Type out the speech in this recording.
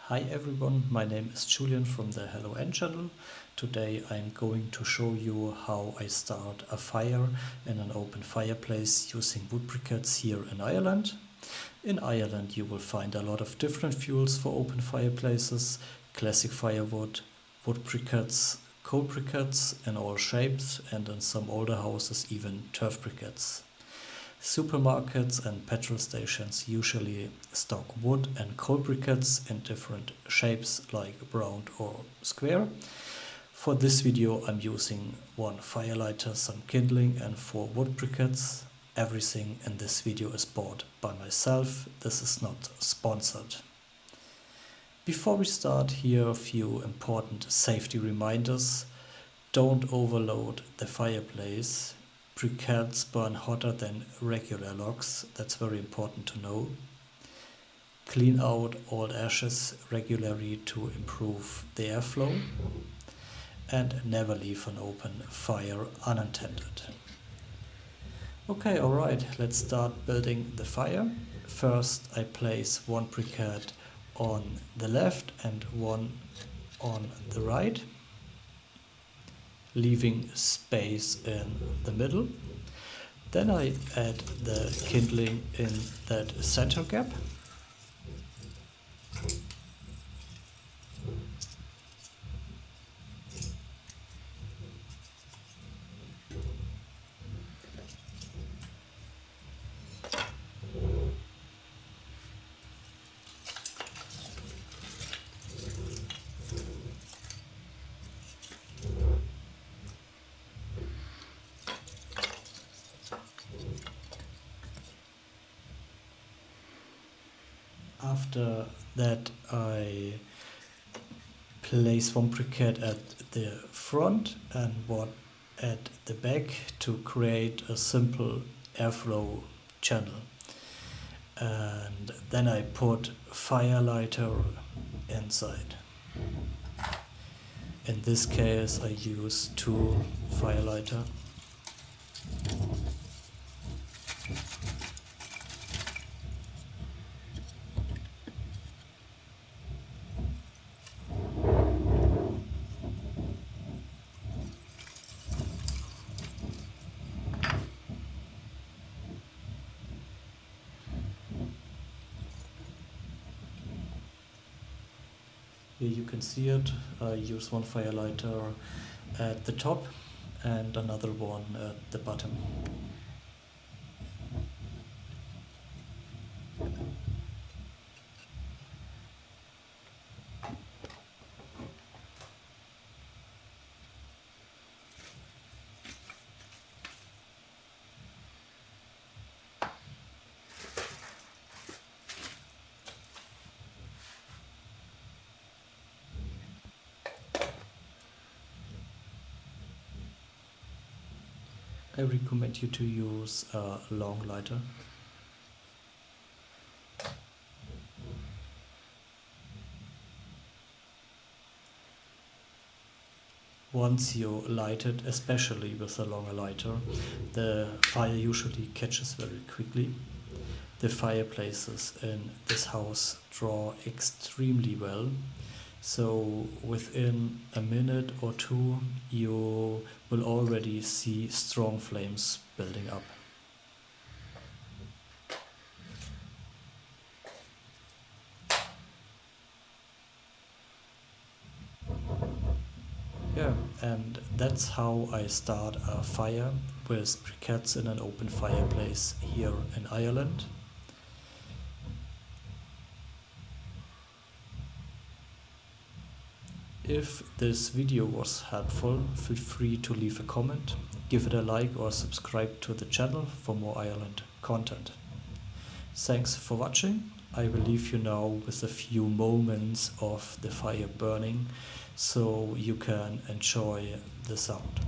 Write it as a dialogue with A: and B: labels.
A: Hi everyone, my name is Julian from the Hello N channel. Today I'm going to show you how I start a fire in an open fireplace using wood briquettes here in Ireland. In Ireland you will find a lot of different fuels for open fireplaces: classic firewood, wood briquettes, coal briquettes in all shapes, and in some older houses even turf briquettes. Supermarkets and petrol stations usually stock wood and coal briquettes in different shapes like round or square. For this video I'm using one firelighter, some kindling and 4 wood briquettes. Everything in this video is bought by myself. This is not sponsored. Before we start, here are a few important safety reminders. Don't overload the fireplace. Briquettes burn hotter than regular logs, that's very important to know. Clean out all ashes regularly to improve the airflow. And never leave an open fire unattended. Okay, alright, let's start building the fire. First I place one briquette on the left and one on the right, leaving space in the middle. Then I add the kindling in that center gap. After that I place one briquette at the front and one at the back to create a simple airflow channel. And then I put firelighter inside. In this case I use 2 firelighter. Here you can see it. I use one firelighter at the top and another one at the bottom. I recommend you to use a long lighter. Once you light it, especially with a longer lighter, the fire usually catches very quickly. The fireplaces in this house draw extremely well. So within a minute or 2 you will already see strong flames building up. Yeah, and that's how I start a fire with briquettes in an open fireplace here in Ireland. If this video was helpful, feel free to leave a comment, give it a like or subscribe to the channel for more Ireland content. Thanks for watching. I will leave you now with a few moments of the fire burning so you can enjoy the sound.